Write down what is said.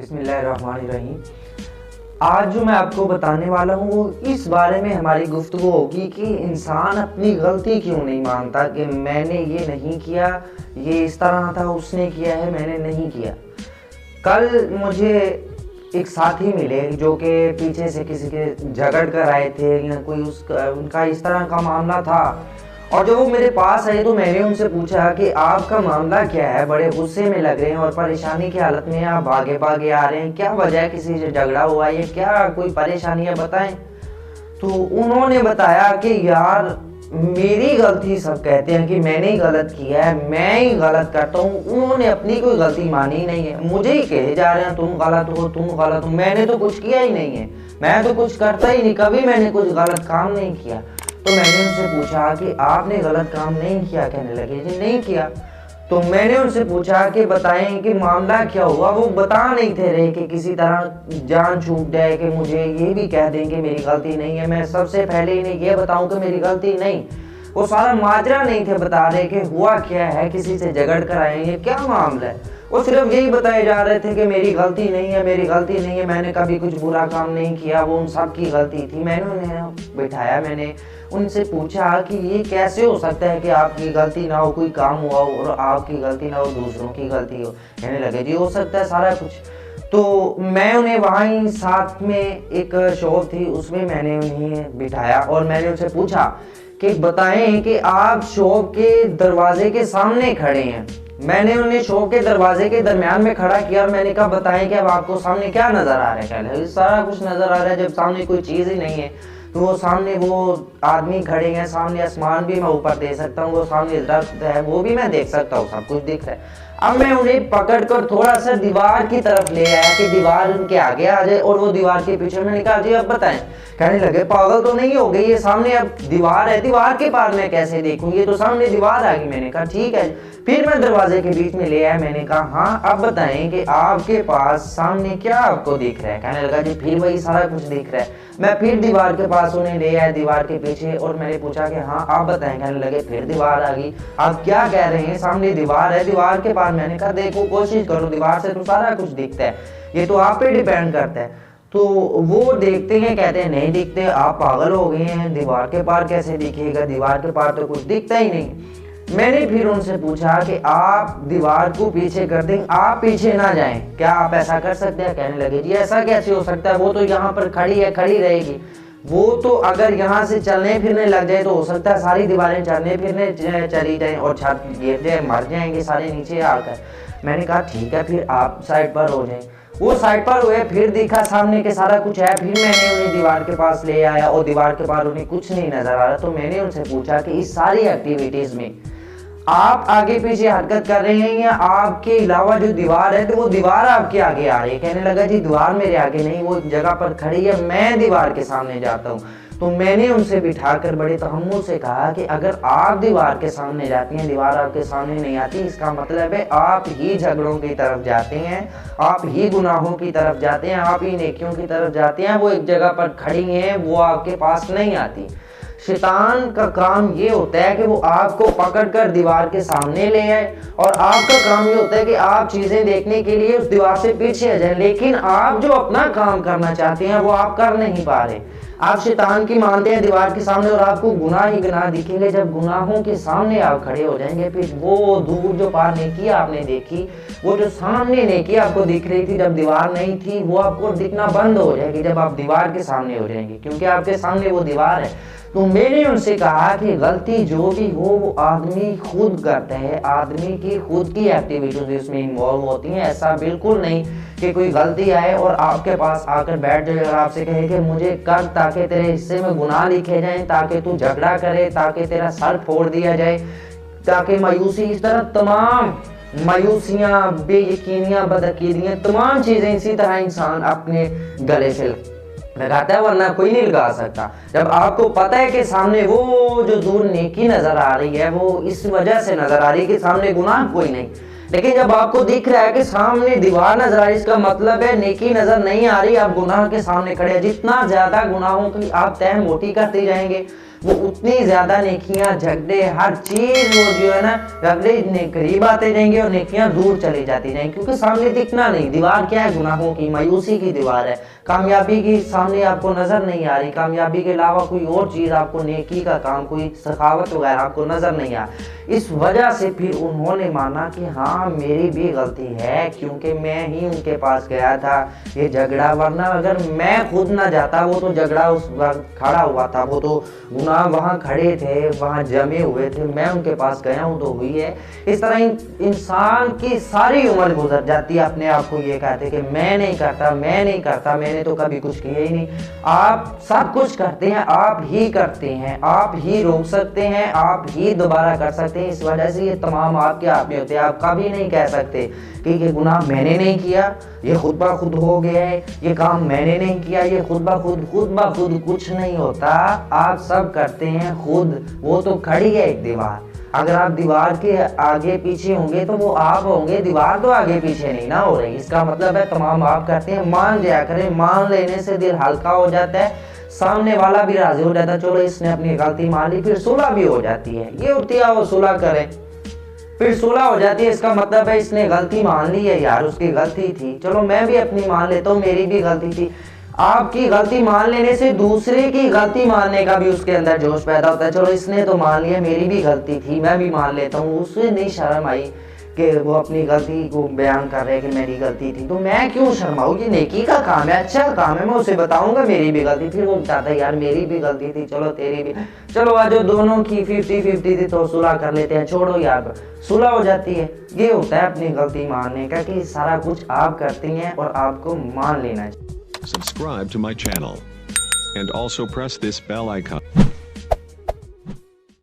बिस्मिल्लाहिर्रहमानिर्रहीम। आज जो मैं आपको बताने वाला हूँ वो इस बारे में हमारी गुफ्तगू होगी कि इंसान अपनी गलती क्यों नहीं मानता कि मैंने ये नहीं किया, ये इस तरह था, उसने किया है, मैंने नहीं किया। कल मुझे एक साथी मिले जो कि पीछे से किसी के झगड़ कर आए थे या कोई उनका इस तरह का मामला था, और जब वो मेरे पास आए तो मैंने उनसे पूछा कि आपका मामला क्या है, बड़े गुस्से में लग रहे हैं और परेशानी की हालत में आप भागे भागे आ रहे हैं, क्या वजह है, किसी से झगड़ा हुआ है, क्या कोई परेशानी है, बताएं। तो उन्होंने बताया कि यार मेरी गलती, सब कहते हैं कि मैंने ही गलत किया है, मैं ही गलत करता हूँ, उन्होंने अपनी कोई गलती मानी नहीं है, मुझे ही कहे जा रहे हैं तुम गलत हो, तुम गलत हो। मैंने तो कुछ किया ही नहीं है, मैं तो कुछ करता ही नहीं, कभी मैंने कुछ गलत काम नहीं किया। तो मैंने उनसे पूछा कि आपने गलत काम नहीं किया, कहने लगे जी नहीं किया। तो मैंने उनसे पूछा कि बताएं कि मामला क्या हुआ। वो बता नहीं थे रहे कि किसी तरह जान छूट जाए कि मुझे ये भी कह दें कि मेरी गलती नहीं है, मैं सबसे पहले इन्हें ये बताऊं कि मेरी गलती नहीं। वो सारा माजरा नहीं थे बता रहे कि हुआ क्या है, किसी से झगड़ कर आएंगे, क्या मामला है। वो सिर्फ यही बताए जा रहे थे कि मेरी गलती नहीं है, मेरी गलती नहीं है, मैंने कभी कुछ बुरा काम नहीं किया, वो उन सब की गलती थी। मैंने उन्हें बिठाया, मैंने उनसे पूछा कि ये कैसे हो सकता है कि आपकी गलती ना हो, कोई काम हुआ हो और आपकी गलती ना हो, दूसरों की गलती हो। कहने लगे जी हो सकता है सारा कुछ। तो मैं उन्हें वहीं साथ में एक शॉप थी, उसमें मैंने उन्हें बिठाया और मैंने उनसे पूछा कि बताएं कि आप शॉप के दरवाजे के सामने खड़े हैं। मैंने उन्हें शॉप के दरवाजे के दरमियान में खड़ा किया और मैंने कहा बताएं कि अब आपको सामने क्या नजर आ रहा है। कहने सारा कुछ नजर आ रहा है, जब सामने कोई चीज ही नहीं है। तो वो सामने वो आदमी खड़े हैं, सामने आसमान भी मैं ऊपर दे सकता हूँ, वो सामने दरख्त है वो भी मैं देख सकता हूँ, सब कुछ दिख रहा है। अब मैं उन्हें पकड़कर थोड़ा सा दीवार की तरफ ले आया कि दीवार उनके आगे आ जाए और वो दीवार के पीछे। मैंने कहा जी अब बताएं। कहने लगे पागल तो नहीं हो गई, ये सामने अब दीवार है, दीवार के पार मैं कैसे देखूं, ये तो सामने दीवार आ गई। मैंने कहा ठीक है। फिर मैं दरवाजे के बीच में ले आया, मैंने कहा हाँ अब बताएं कि आपके पास सामने क्या आपको दिख रहा है। कहने लगा जी फिर वही सारा कुछ दिख रहा है। मैं फिर दीवार के पास उन्हें ले आया, दीवार के पीछे, और मैंने पूछा कि हाँ आप बताएं। कहने लगे फिर दीवार आ गई, आप क्या कह रहे हैं, सामने दीवार है, दीवार के पास। मैंने कहा देखो कोशिश करो, दीवार से तो सारा कुछ दिखता है, ये तो आप पे डिपेंड करता है। तो वो देखते हैं, कहते हैं नहीं दिखते, आप पागल हो गए हैं, दीवार के पार कैसे दिखेगा, दीवार के पार तो कुछ दिखता ही नहीं। मैंने फिर उनसे पूछा कि आप दीवार को पीछे कर दें, आप पीछे ना जाएं, क्या आप ऐसा कर सकते हैं। कहने लगे जी ऐसा कैसे हो सकता है, वो तो यहाँ पर खड़ी है, खड़ी रहेगी, वो तो अगर यहाँ से चलने फिरने लग जाए तो हो सकता है सारी दीवारें चलने फिरने चली जाएं और छत गिर जाए, मर जाएंगे सारे नीचे आकर। मैंने कहा ठीक है फिर आप साइड पर हो जाएं। वो साइड पर हुए, फिर देखा सामने के सारा कुछ है, फिर मैंने उन्हें दीवार के पास ले आया और दीवार के पार उन्हें कुछ नहीं नजर आ रहा। तो मैंने उनसे पूछा कि इस सारी एक्टिविटीज में आप आगे पीछे हरकत कर रहे हैं या आपके अलावा जो दीवार है तो वो दीवार आपके आगे आ रही है। कहने लगा जी दीवार मेरे आगे नहीं, वो जगह पर खड़ी है, मैं दीवार के सामने जाता हूँ। तो मैंने उनसे बिठाकर बड़े तहम्मुल से कहा कि अगर आप दीवार के सामने जाती हैं, दीवार आपके सामने नहीं आती, इसका मतलब है आप ही झगड़ों की तरफ जाते हैं, आप ही गुनाहों की तरफ जाते हैं, आप ही नेकियों की तरफ जाते हैं, वो एक जगह पर खड़ी हैं, वो आपके पास नहीं आती। शैतान का काम ये होता है कि वो आपको पकड़कर दीवार के सामने ले आए और आपका काम ये होता है कि आप चीजें देखने के लिए उस दीवार से पीछे आ जाएं, लेकिन आप जो अपना काम करना चाहते हैं वो आप कर नहीं पा रहे। आप शैतान की मानते हैं दीवार के सामने और आपको गुनाह ही गुनाह दिखेंगे। जब गुनाहों के सामने आप खड़े हो जाएंगे, फिर वो दूर जो पार नेकी आपने देखी, वो जो सामने नेकी आपको दिख रही थी जब दीवार नहीं थी, वो आपको दिखना बंद हो जाएगी जब आप दीवार के सामने हो जाएंगे, क्योंकि आपके सामने वो दीवार है। तो मैंने उनसे कहा कि गलती जो भी हो वो आदमी खुद करता है, आदमी की खुद की एक्टिविटीज इसमें इन्वॉल्व होती हैं। ऐसा बिल्कुल नहीं कि कोई गलती आए और आपके पास आकर बैठ जाए और आपसे कहे कि मुझे कर ताकि तेरे हिस्से में गुनाह लिखे जाएं, ताकि तू झगड़ा करे, ताकि तेरा सर फोड़ दिया जाए, ताकि मायूसी, इस तरह तमाम मायूसियाँ, बेयकीनियाँ, बदअकीदियाँ, तमाम चीज़ें इसी तरह इंसान अपने गले से लगाता है, वरना कोई नहीं लगा सकता। जब आपको पता है कि सामने वो जो दूर नेकी नजर आ रही है वो इस वजह से नजर आ रही है कि सामने गुनाह कोई नहीं, लेकिन जब आपको दिख रहा है कि सामने दीवार नजर आ रही है, इसका मतलब है नेकी नजर नहीं आ रही, आप गुनाह के सामने खड़े हैं। जितना ज्यादा गुनाहों की आप तह मोटी करते जाएंगे, वो उतनी ज्यादा नेकियां, झगड़े, हर चीज वो जो है ना झगड़े करीब आते जाएंगे और नेकियां दूर चली जाती जाएंगी, क्योंकि सामने दिखना नहीं। दीवार क्या है? गुनाहों की, मायूसी की दीवार है। कामयाबी की सामने आपको नजर नहीं आ रही, कामयाबी के अलावा कोई और चीज आपको, नेकी का काम, कोई सखावत वगैरह आपको नजर नहीं आ। इस वजह से फिर उन्होंने माना कि हाँ मेरी भी गलती है, क्योंकि मैं ही उनके पास गया था ये झगड़ा, वरना अगर मैं खुद ना जाता, वो तो झगड़ा उस वक्त खड़ा हुआ था, वो तो गुनाह वहाँ खड़े थे, वहाँ जमे हुए थे, मैं उनके पास गया हूँ तो हुई है। इस तरह इंसान की सारी उम्र गुजर जाती है अपने आप को ये कहते कि मैं नहीं करता, मैं नहीं करता, मैंने तो कभी कुछ किया ही नहीं। आप सब कुछ करते हैं, आप ही करते हैं, आप ही रोक सकते हैं, आप ही दोबारा कर सकते हैं। इस वजह से ये तमाम आपके हाथ में होते हैं। आप कभी नहीं कह सकते कि ये गुनाह मैंने नहीं किया, ये खुद ब खुद हो गया है, ये काम मैंने नहीं किया, ये खुद ब खुद कुछ नहीं होता। आप सब करते हैं खुद। वो तो खड़ी है एक दीवार, अगर आप दीवार के आगे पीछे होंगे तो वो आप होंगे, दीवार तो आगे पीछे नहीं ना हो रही। इसका मतलब है तमाम आप करते हैं। मान जाया करें, मान लेने से दिल हल्का हो जाता है, सामने वाला भी राजी हो जाता है, चलो इसने अपनी गलती मान ली, फिर सुलह भी हो जाती है। ये होती है वो सुलह करें, फिर सुलह हो जाती है। इसका मतलब है इसने गलती मान ली है, यार उसकी गलती थी, चलो मैं भी अपनी मान लेता हूँ, मेरी भी गलती थी। आपकी गलती मान लेने से दूसरे की गलती मानने का भी उसके अंदर जोश पैदा होता है। चलो इसने तो मान लिया, मेरी भी गलती थी, मैं भी मान लेता हूँ। उससे नहीं शर्म आई कि वो अपनी गलती को बयान कर रहे हैं कि मेरी गलती थी, तो मैं क्यों शर्माऊँ? ये नेकी का काम है, अच्छा काम है, मैं उसे बताऊंगा मेरी भी गलती। फिर वो चाहता है यार मेरी भी गलती थी, चलो तेरी भी, चलो आज दोनों की 50-50 थी तो सुलह कर लेते हैं, छोड़ो यार, सुलह हो जाती है। ये होता है अपनी गलती मानने का, कि सारा कुछ आप करती हैं और आपको मान लेना चाहिए। Subscribe to my channel and also press this bell icon.